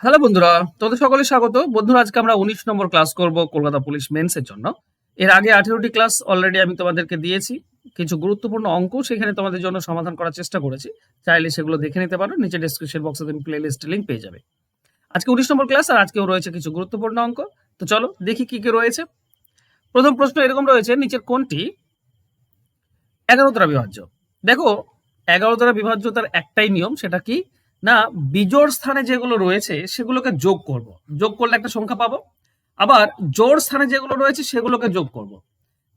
Hello বন্ধুরা, তোদের সকলে স্বাগত। বন্ধুরা, আজকে আমরা 19 নম্বর ক্লাস করব কলকাতা পুলিশ মেন্সের জন্য। এর আগে 18টি ক্লাস অলরেডি আমি তোমাদেরকে দিয়েছি। কিছু গুরুত্বপূর্ণ অঙ্ক সেখানে তোমাদের জন্য সমাধান করার চেষ্টা করেছি। চাইলে সেগুলো দেখে নিতে পারো, নিচে ডেসক্রিপশন বক্সে তুমি প্লেলিস্ট লিংক পেয়ে যাবে। আজকে 19 নম্বর ক্লাস, আর আজকেও রয়েছে কিছু গুরুত্বপূর্ণ অঙ্ক। তো চলো দেখি কি কি রয়েছে। প্রথম প্রশ্ন এরকম রয়েছে, নিচের কোনটি 11 দ্বারা বিভাজ্য? দেখো, 11 দ্বারা বিভাজ্যতার একটাই নিয়ম, সেটা কি না, বিজোড় স্থানে যেগুলো রয়েছে সেগুলোকে যোগ করব। যোগ করলে একটা সংখ্যা পাবো, আবার জোড় স্থানে যেগুলো রয়েছে সেগুলোকে যোগ করব,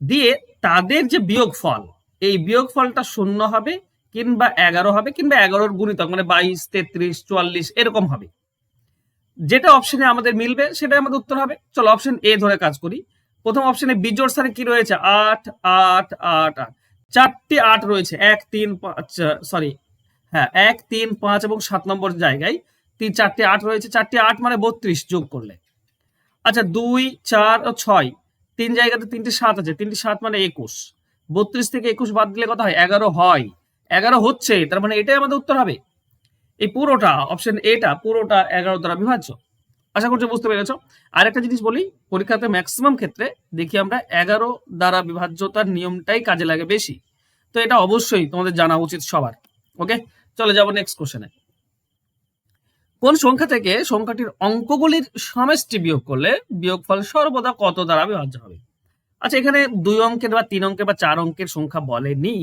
দিয়ে তাদের যে বিয়োগফল, এই বিয়োগফলটা 0 হবে কিংবা 11 হবে কিংবা 11-র গুণিতক, মানে 22, 33, 44 এরকম হবে। যেটা অপশনে আমাদের মিলবে সেটাই আমাদের উত্তর হবে। চলো অপশন এ ধরে কাজ করি। প্রথম অপশনে বিজোড় স্থানে কি রয়েছে? 8, 8, 8, 8, চারটি 8 রয়েছে, 1, 3, 5, সরি, হ্যাঁ 1, 3, 5 এবং 7 নম্বর জায়গায় চারটি 8 রয়েছে। চারটি 8 মানে 32 যোগ করলে। আচ্ছা 2, 4 ও 6, 3 জায়গাতে 3টে 7 আছে, 3টে 7 মানে 21। 32 থেকে 21 বাদ দিলে কত হয়? 11 হয়। 11 হচ্ছে, তার মানে এটাই আমাদের উত্তর হবে। এই পুরোটা অপশন এটা পুরোটা 11 দ্বারা বিভাজ্য। আশা করছি বুঝতে পেরেছো। আর একটা জিনিস বলি, পরীক্ষাতে ম্যাক্সিমাম ক্ষেত্রে দেখি আমরা 11 দ্বারা বিভাজ্যতার নিয়মটাই কাজে লাগে বেশি। তো এটা অবশ্যই তোমাদের জানা উচিত সবার। ওকে, চলে যাবো নেক্সট কোশ্চেনে। কোন সংখ্যা থেকে সংখ্যাটির অঙ্কগুলির সমষ্টি বিয়োগ করলে বিয়োগফল সর্বদা কত দ্বারা বিভাজ্য হবে? আচ্ছা, এখানে 2 অঙ্কের বা 3 অঙ্কের বা 4 অঙ্কের সংখ্যা বলেনি,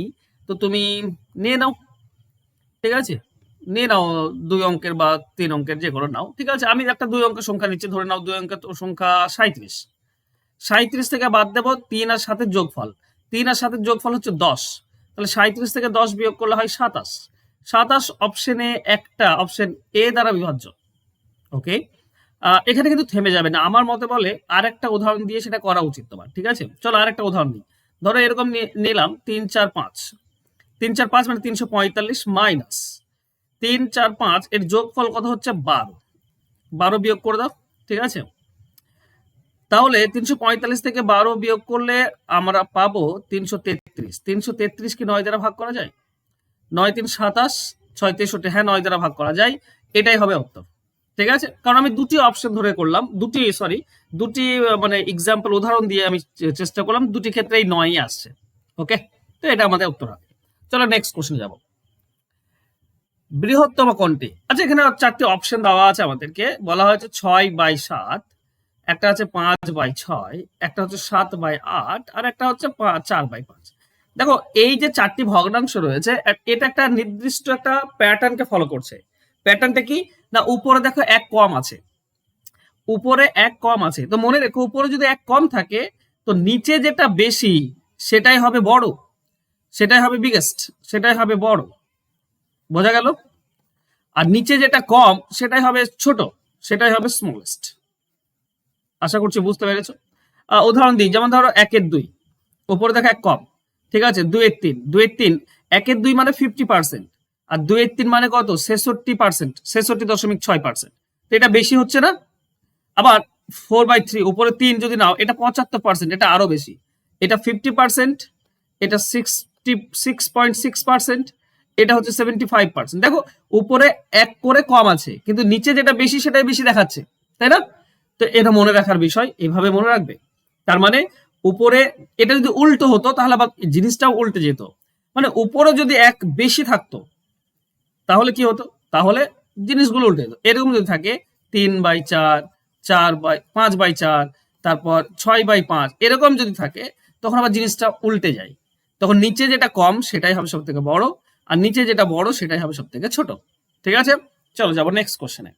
তো তুমি নিয়ে নাও। ঠিক আছে, নিয়ে নাও 2 অঙ্কের বা 3 অঙ্কের যে কোনো নাও। ঠিক আছে, আমি একটা 2 অঙ্কের সংখ্যা নিচ্ছি, ধরে নাও 2 অঙ্কের সংখ্যা 37। 37 থেকে বাদ দেবো 3 আর 7-এর যোগফল। 3 আর 7-এর যোগফল হচ্ছে 10। তাহলে 37 থেকে 10 বিয়োগ করলে হয় 27। 27 অপশনে একটা, অপশন এ দ্বারা বিভাজ্য। ওকে, এখানে কিন্তু থেমে যাবে না, আমার মতে বলে আরেকটা উদাহরণ দিয়ে সেটা করা উচিত তোমার। ঠিক আছে, চলো আরেকটা উদাহরণ নিই। ধরো এরকম নিলাম 3, 4, 5। 3, 4, 5 মানে 345 মাইনাস 3, 4, 5 এর যোগফল কত হচ্ছে? 12। 12 বিয়োগ করে দাও। ঠিক আছে, তাহলে 345 থেকে 12 বিয়োগ করলে আমরা পাবো 333। 333 কি 9 দ্বারা ভাগ করা যায়? 9, 3, 27, 6, 63, হ্যাঁ 9 দ্বারা ভাগ করা যায়। এটাই হবে উত্তর। ঠিক আছে, কারণ আমি দুটি অপশন ধরে করলাম, দুটি মানে এক্সাম্পল উদাহরণ দিয়ে আমি চেষ্টা করলাম, দুটি ক্ষেত্রেই 9ই আসছে। ওকে, তো এটা আমাদের উত্তর হবে। চলো নেক্সট কোশ্চেনে যাব। বৃহত্তম কোনটি? আচ্ছা, এখানে 4টি অপশন দেওয়া আছে আমাদেরকে, বলা হয়েছে 6/7, একটা আছে 5/6, একটা হচ্ছে 7/8, আর একটা হচ্ছে 4/5। দেখো, এই যে 4টি ভগ্নাংশ রয়েছে, এটা একটা নির্দিষ্ট একটা প্যাটার্নকে ফলো করছে। প্যাটার্নটা কি না, উপরে দেখো 1 কম আছে, উপরে 1 কম আছে, তো মনে রেখো উপরে যদি 1 কম থাকে তো নিচে যেটা বেশি সেটাই হবে বড়, সেটাই হবে বিগেস্ট, সেটাই হবে বড়। বোঝা গেল? আর নিচে যেটা কম সেটাই হবে ছোট, সেটাই হবে স্মলেস্ট। আশা করছি বুঝতে পেরেছো। উদাহরণ দিই, যেমন ধরো 1/2, উপরে দেখো 1 কম। ঠিক আছে, 2/3, 2/3, 1/2 মানে 50%, আর 2/3 মানে কত? 66%, 66.6%। তো এটা বেশি হচ্ছে না? আবার 4/3, উপরে 3 যদি নাও, এটা 75%, এটা আরো বেশি। এটা 50%, এটা 66.6%, এটা হচ্ছে 75%। দেখো, উপরে 1 করে কম আছে, কিন্তু নিচে যেটা বেশি সেটাই বেশি দেখাচ্ছে, তাই না? তো এটা মনে রাখার বিষয়, এভাবে মনে রাখবে। তার মানে উপরে, এটা যদি উল্টো হতো তাহলে আবার জিনিসটাও উল্টে যেত। মানে উপরে যদি 1 বেশি থাকতো তাহলে কি হতো? তাহলে জিনিসগুলো উল্টে যেত। এরকম যদি থাকে 3/4, 5/4, তারপর 6/5, এরকম যদি থাকে তখন আবার জিনিসটা উল্টে যায়। তখন নিচে যেটা কম সেটাই হবে সব থেকে বড়, আর নিচে যেটা বড় সেটাই হবে সব থেকে ছোট। ঠিক আছে, চলো যাবো নেক্সট কোশ্চেনে।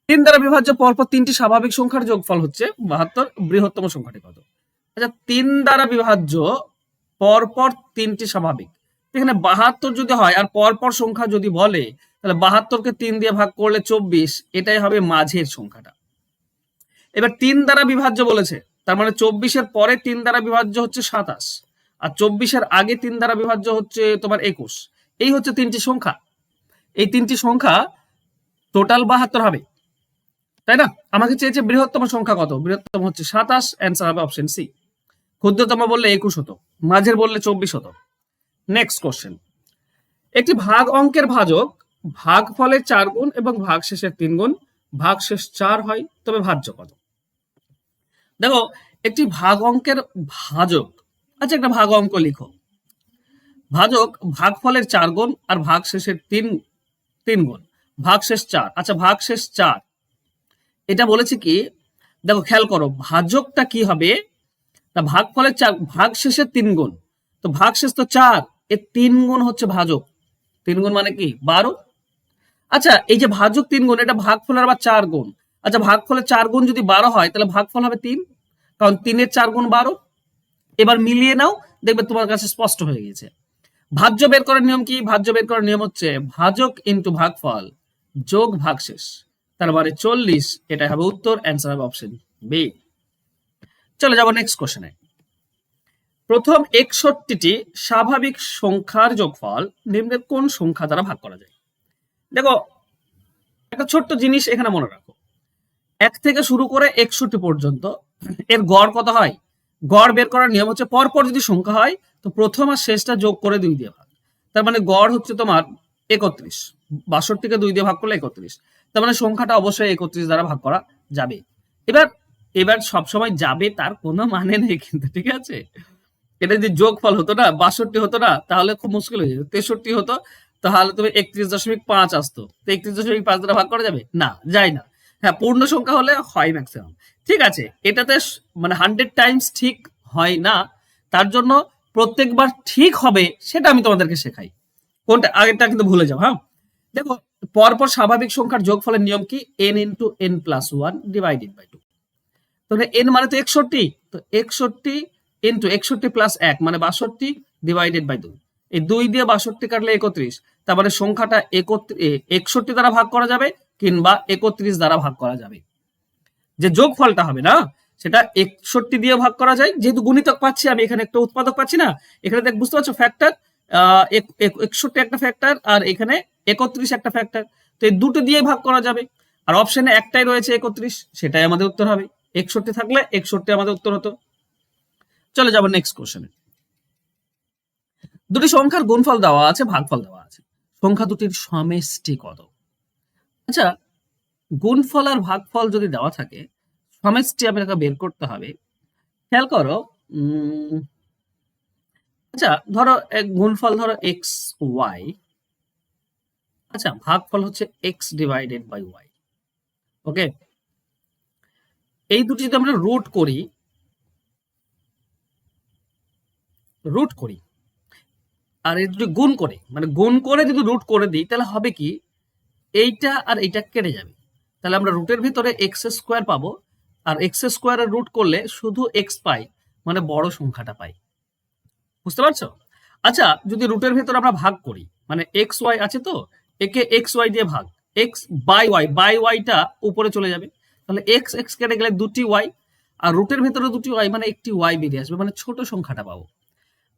3 দ্বারা বিভাজ্য পরপর 3টি স্বাভাবিক সংখ্যার যোগফল হচ্ছে 72, বৃহত্তম সংখ্যাটি কত? আচ্ছা, 3 দ্বারা বিভাজ্য পরপর 3টি স্বাভাবিক, এখানে 72 যদি হয় আর পরপর সংখ্যা যদি বলে, তাহলে 72কে 3 দিয়ে ভাগ করলে 24, এটাই হবে মাঝের সংখ্যাটা। এবার 3 দ্বারা বিভাজ্য বলেছে, তার মানে 24-এর পরে 3 দ্বারা বিভাজ্য হচ্ছে 27, আর 24-এর আগে 3 দ্বারা বিভাজ্য হচ্ছে তোমার 21। এই হচ্ছে 3টি সংখ্যা। এই 3টি সংখ্যা টোটাল 72 হবে, তাই না? আমাকে চেয়েছে বৃহত্তম সংখ্যা কত? বৃহত্তম হচ্ছে 27, অ্যান্সার হবে অপশন সি। ক্ষুদ্রতম বললে 21 হতো, মাঝের বললে 24 হতো। Next question. একটি ভাগ অঙ্কের ভাজক ভাগফলের 4 গুণ এবং ভাগশেষের 3 গুণ, ভাগশেষ 4 হয়, তবে ভাজ্য কত? দেখো, একটি ভাগ অঙ্কের ভাজক, আচ্ছা একটা ভাগ অঙ্ক লিখো। ভাজক ভাগফলের 4 গুণ আর ভাগশেষের 3 গুণ, ভাগশেষ 4। আচ্ছা ভাগশেষ 4 এটা বলেছে কি, দেখো খেয়াল করো ভাজকটা কি হবে, তা ভাগফলের 4 ভাগশেষের 3 গুণ, তো ভাগশেষ তো 4, এর 3 গুণ হচ্ছে ভাজক। 3 গুণ মানে কি 12। আচ্ছা এই যে ভাজক 3 গুণ, এটা ভাগফলের আবার 4 গুণ। আচ্ছা ভাগফলের 4 গুণ যদি 12 হয় তাহলে ভাগফল হবে 3, কারণ 3 এর 4 গুণ 12। এবার মিলিয়ে নাও, দেখবে তোমার কাছে স্পষ্ট হয়ে গেছে। ভাজ্য বের করার নিয়ম কি? ভাজ্য বের করার নিয়ম হচ্ছে ভাজক ইন্টু ভাগফল যোগ ভাগশেষ, তার মানে 40। এটা হবে উত্তর, অ্যান্সার হবে অপশন বি। চলে যাবো নেক্সট কোশ্চেনে। প্রথম 61টি স্বাভাবিক সংখ্যার যোগফল নিম্নের কোন সংখ্যা দ্বারা ভাগ করা যায়? দেখো একটা ছোট্ট জিনিস এখানে মনে রাখো, 1 থেকে শুরু করে 61 পর্যন্ত এর গড় কত হয়? গড় বের করার নিয়ম হচ্ছে পরপর যদি সংখ্যা হয় তো প্রথম আর শেষটা যোগ করে 2 দিয়ে ভাগ, তার মানে গড় হচ্ছে তোমার 31। 62কে 2 দিয়ে ভাগ করলে 31, তার মানে সংখ্যাটা অবশ্যই 31 দ্বারা ভাগ করা যাবে। এবার এবার সবসময় যাবে তার কোনো মানে নেই কিন্তু, ঠিক আছে? এটা যদি যোগফল হতো না, 62 হতো না, তাহলে খুব মুশকিল হয়ে যেত। 63 হতো, তাহলে তুমি 31.5 আসতো, তো 31.5 দ্বারা ভাগ করা যাবে না, যায় না। হ্যাঁ পূর্ণ সংখ্যা হলে হয় ম্যাক্সিমাম, ঠিক আছে। এটাতে মানে 100 টাইমস ঠিক হয় না, তার জন্য প্রত্যেকবার ঠিক হবে সেটা আমি তোমাদেরকে শেখাই। কোনটা আগেরটা কিন্তু ভুলে যাও। হ্যাঁ দেখো, পরপর স্বাভাবিক সংখ্যার যোগফলের নিয়ম কি? n into n plus 1 divided by 2। তাহলে n মানে তো 61, তো 61 ইন্টু 61 প্লাস 1 মানে 62 ডিভাইডেড বাই 2। এই 2 দিয়ে 62 কাটলে 31, তার মানে সংখ্যাটা 61 দ্বারা ভাগ করা যাবে কিংবা 31 দ্বারা ভাগ করা যাবে। যে যোগফলটা হবে না সেটা 61 দিয়ে ভাগ করা যায়, যেহেতু গুণিতক পাচ্ছি আমি এখানে, একটা উৎপাদক পাচ্ছি না এখানে, দেখ বুঝতে পারছো ফ্যাক্টর, 61 একটা ফ্যাক্টর আর এখানে 31 একটা ফ্যাক্টর, তো এই দুটো দিয়ে ভাগ করা যাবে। আর অপশনে একটাই রয়েছে 31, সেটাই আমাদের উত্তর হবে। 61 থাকলে 61 আমাদের উত্তর হতো। চলে যাবো নেক্সট কোশ্চেনে। দুটি সংখ্যার গুণফল দেওয়া আছে, ভাগফল দেওয়া আছে, সংখ্যা দুটির সমষ্টি কত? আচ্ছা গুণফল আর ভাগফল যদি দেওয়া থাকে, সমষ্টি আপনাকে বের করতে হবে। খেয়াল করো, আচ্ছা ধরো এক গুণফল ধরো এক্স ওয়াই, আচ্ছা ভাগফল হচ্ছে এক্স ডিভাইডেড বাই ওয়াই। ওকে, এই দুটি যদি আমরা রুট করি আর এই দুটি গুণ করে, মানে গুণ করে যদি রুট করে দিই তাহলে হবে কি, এইটা আর এইটা কেটে যাবে, তাহলে আমরা রুটের ভিতরে এক্স স্কোয়ার পাবো, আর এক্স স্কোয়ারের রুট করলে শুধু এক্স পাই, মানে বড় সংখ্যাটা পাই। বুঝতে পারছো? আচ্ছা যদি রুটের ভেতর আমরা ভাগ করি, মানে এক্স ওয়াই আছে তো, একে এক্স ওয়াই দিয়ে ভাগ, এক্স বাই ওয়াইটা উপরে চলে যাবে, তাহলে এক্স এক্স কেটে গেলে দুটি ওয়াই, আর রুটের ভেতরে দুটি ওয়াই মানে একটি ওয়াই বেরিয়ে আসবে, মানে ছোট সংখ্যাটা পাবো।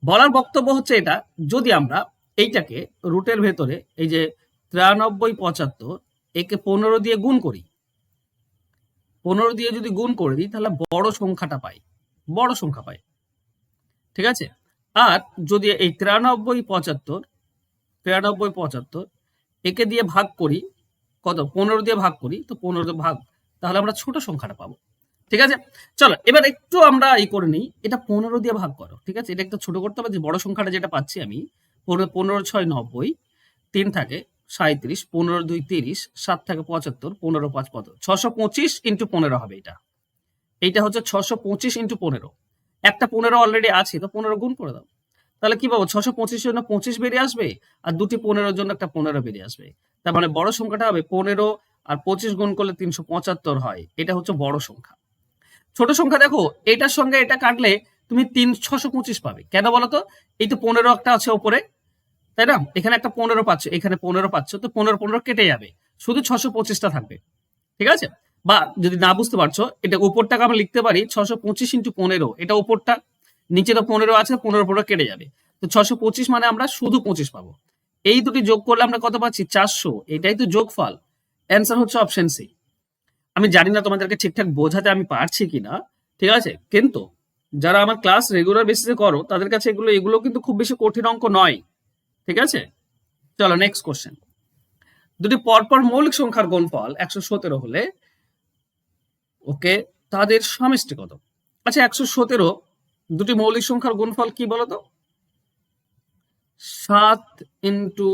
বলার বক্তব্য হচ্ছে এটা, যদি আমরা এইটাকে রুটের ভেতরে এই যে 93 75 একে 15 দিয়ে গুণ করি, 15 দিয়ে যদি গুণ করে দিই তাহলে বড় সংখ্যাটা পাই, বড় সংখ্যা পাই, ঠিক আছে। আর যদি এই 93 75 একে দিয়ে ভাগ করি, কত 15 দিয়ে ভাগ করি, তো 15 ভাগ, তাহলে আমরা ছোট সংখ্যাটা পাবো, ঠিক আছে। চলো এবার একটু আমরা এই করে নিই, এটা 15 দিয়ে ভাগ করো, ঠিক আছে, এটা একটু ছোট করতে হবে, যে বড় সংখ্যাটা যেটা পাচ্ছি আমি 15 6 90, 3 থাকে 37, 15 2 30, 7 থাকে 75, 15 5 কত 625 ইন্টু 15 হবে এটা, এইটা হচ্ছে 625 ইন্টু 15, একটা 15 অলরেডি আছে, তো 15 গুণ করে দাও, তাহলে কি পাবো 625 জন্য 25 বেরিয়ে আসবে, আর দুটি 15 জন্য একটা 15 বেরিয়ে আসবে, তার মানে বড় সংখ্যাটা হবে 15 আর 25 গুণ করলে 375 হয়, এটা হচ্ছে বড় সংখ্যা। ছোট সংখ্যা দেখো এটার সঙ্গে এটা কাটলে তুমি 625 পাবে, কেন বলতো, এই তো 15 একটা আছে উপরে, তাই না, এখানে একটা 15 পাচ্ছ, এখানে 15 পাচ্ছ, তো 15 কেটে যাবে, শুধু 625টা থাকবে, ঠিক আছে। বা যদি না বুঝতে পারছো, এটা উপরটাকে আমরা লিখতে পারি 625 ইন্টু 15, এটা উপরটা, নিচে তো 15 আছে, 15 কেটে যাবে, তো 625 মানে আমরা শুধু 25 পাবো। এই দুটি যোগ করলে আমরা কত পাচ্ছি 400, এটাই তো যোগফল, অ্যান্সার হচ্ছে অপশন সি। আমি জানি না তোমাদেরকে ঠিকঠাক বোঝাতে আমি পারছি কিনা, ঠিক আছে, কিন্তু যারা আমার ক্লাস রেগুলার বেসিসে করো তাদের কাছে এগুলো কিন্তু খুব বেশি কঠিন অঙ্ক নয়, ঠিক আছে। চলো নেক্সট কোশ্চেন। দুটি পরপর মৌলিক সংখ্যার গুণফল 117 হলে ওকে তাদের সমষ্টি কত? আচ্ছা 117 দুটি মৌলিক সংখ্যার গুণফল কি বলতো? 7 ইন্টু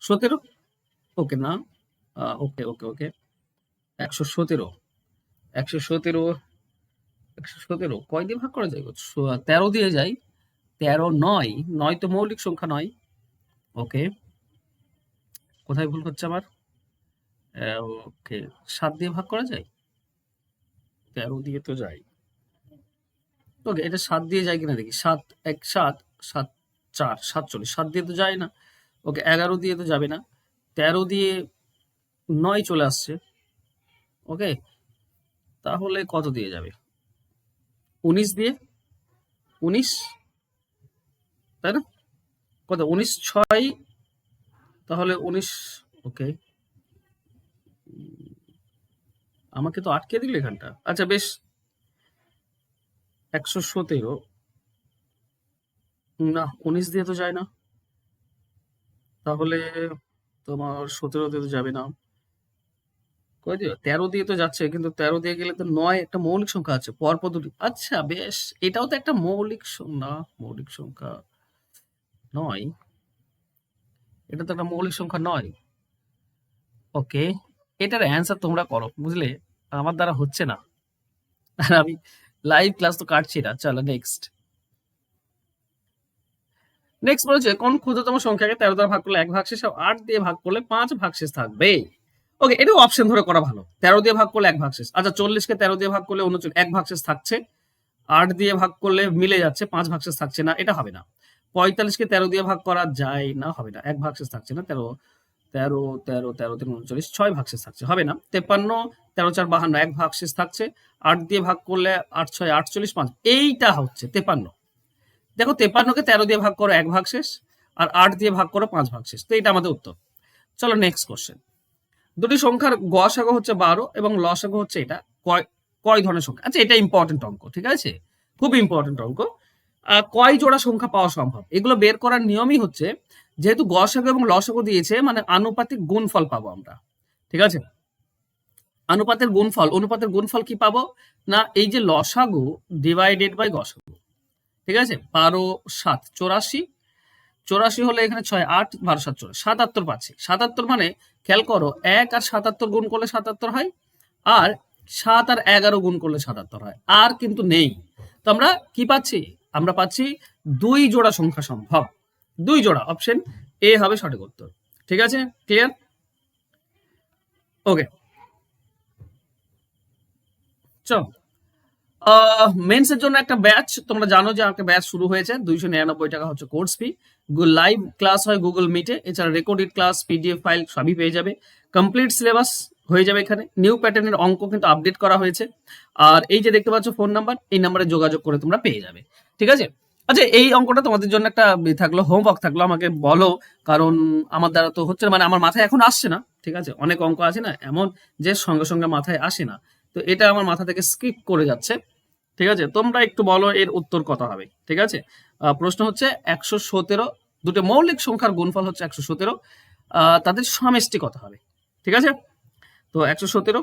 17। ওকে না, ওকে ওকে ওকে 117 117 কয় দিয়ে ভাগ করা যায়? 13 দিয়ে যায়। 13 9 তো মৌলিক সংখ্যা নয়। ওকে, কোথায় ভুল হচ্ছে আমার? ওকে, 7 দিয়ে ভাগ করা যায়? 13 দিয়ে তো যায়। ওকে, এটা 7 দিয়ে যায় কিনা দেখি। 7 1 7 7 4 47, 7 দিয়ে তো যায় না। ওকে, 11 দিয়ে তো যাবে না। 13 দিয়ে 9 চলে আসছে। ওকে, তাহলে কত দিয়ে যাবে? 19 দিয়ে, 19, তাই না? কত? 19 6, তাহলে 19। ওকে, আমাকে তো আটকে দিল এখানটা। আচ্ছা বেশ, 117 না, 19 দিয়ে তো যায় না। তাহলে তোমার 17 দিয়ে তো যাবে না। কয় দিয়ে? 13 দিয়ে তো যাচ্ছে, কিন্তু 13 দিয়ে গেলে তো 9 একটা মৌলিক সংখ্যা আছে পরপর দুটি। আচ্ছা বেশ, এটাও তো একটা মৌলিক না, মৌলিক সংখ্যা নয়, এটা তো একটা মৌলিক সংখ্যা নয়। ওকে, এটার অ্যান্সার তোমরা করো, বুঝলে? আমার দ্বারা হচ্ছে না, আর আমি লাইভ ক্লাস তো কাটছি না। চলো নেক্সট বলেছে কোন ক্ষুদ্রতম সংখ্যাকে 13 দ্বারা ভাগ করলে 1 ভাগশেষ, 8 দিয়ে ভাগ করলে 5 ভাগশেষ থাকবে? ওকে, এটাও অপশন ধরে করা ভালো। 13 দিয়ে ভাগ করলে 1 ভাগশেষ। আচ্ছা 40 কে 13 দিয়ে ভাগ করলে 39, 1 ভাগশেষ থাকছে। 8 দিয়ে ভাগ করলে মিলে যাচ্ছে, 5 ভাগশেষ থাকছে না, এটা হবে না। 45 কে 13 দিয়ে ভাগ করা যায় না, হবে না, 1 ভাগশেষ থাকছে না। 13 13 13 13 3 39, 6 ভাগশেষ থাকছে, হবে না। 53 13 4 52, 1 ভাগশেষ থাকছে। 8 দিয়ে ভাগ করলে 8 6 48, 5, এইটা হচ্ছে 53। দেখো 53 কে 13 দিয়ে ভাগ করো 1 ভাগশেষ, আর 8 দিয়ে ভাগ করো 5 ভাগশেষ, তো এটা আমাদের উত্তর। চলো নেক্সট কোশ্চেন। দুটি সংখ্যার গসাগু হচ্ছে 12 এবং লসাগু হচ্ছে এটা, কয় কয় ধরনের সংখ্যা? আচ্ছা এটা ইম্পর্টেন্ট অঙ্ক, ঠিক আছে, খুব ইম্পর্টেন্ট অঙ্ক। কয় জোড়া সংখ্যা পাওয়া সম্ভব? এগুলো বের করার নিয়মই হচ্ছে, যেহেতু গসাগু এবং লসাগু দিয়েছে মানে আনুপাতিক গুণফল পাবো আমরা, ঠিক আছে। অনুপাতের গুণফল কি পাবো? না, এই যে লসাগু ডিভাইডেড বাই গসাগু, ঠিক আছে। 12 7 84, 84 হলে এখানে 6 8 12 7 77 পাচ্ছি। 77 মানে খেয়াল করো, 1 আর 77 গুণ করলে 77 হয়, আর 7 আর 11 গুণ করলে 77 হয়, আর কিন্তু নেই। তো আমরা কি পাচ্ছি? আমরা পাচ্ছি 2 জোড়া সংখ্যা সম্ভব। 2 জোড়া, অপশন এ হবে সঠিক উত্তর। ঠিক আছে, ক্লিয়ার? ওকে, চল মেন্সের জন্য একটা ব্যাচ, তোমরা জানো যে একটা ব্যাচ শুরু হয়েছে। 299 টাকা হচ্ছে কোর্স ফি। লাইভ ক্লাস হয় গুগল মিটে, এছাড়া রেকর্ডেড ক্লাস, পিডিএফ ফাইল সবই পেয়ে যাবে। কমপ্লিট সিলেবাস হয়ে যাবে এখানে। নিউ প্যাটার্নের অঙ্ক কিন্তু আপডেট করা হয়েছে। আর এই যে দেখতে পাচ্ছ ফোন নাম্বার, এই নাম্বারে যোগাযোগ করে তোমরা পেয়ে যাবে, ঠিক আছে। আচ্ছা এই অঙ্কটা তোমাদের জন্য একটা থাকলো, হোমওয়ার্ক থাকলো, আমাকে বলো, কারণ আমার দ্বারা তো হচ্ছে না, মানে আমার মাথায় এখন আসছে না, ঠিক আছে। অনেক অঙ্ক আছে না এমন যে সঙ্গে সঙ্গে মাথায় আসে না, তো এটা আমার মাথা থেকে স্কিপ করে যাচ্ছে, ঠিক আছে। তোমরা একটু বলো এর উত্তর কত হবে, ঠিক আছে। প্রশ্ন হচ্ছে 117, দুটো মৌলিক সংখ্যার গুণফল হচ্ছে 117, তাদের সমষ্টি কত হবে, ঠিক আছে। তো 117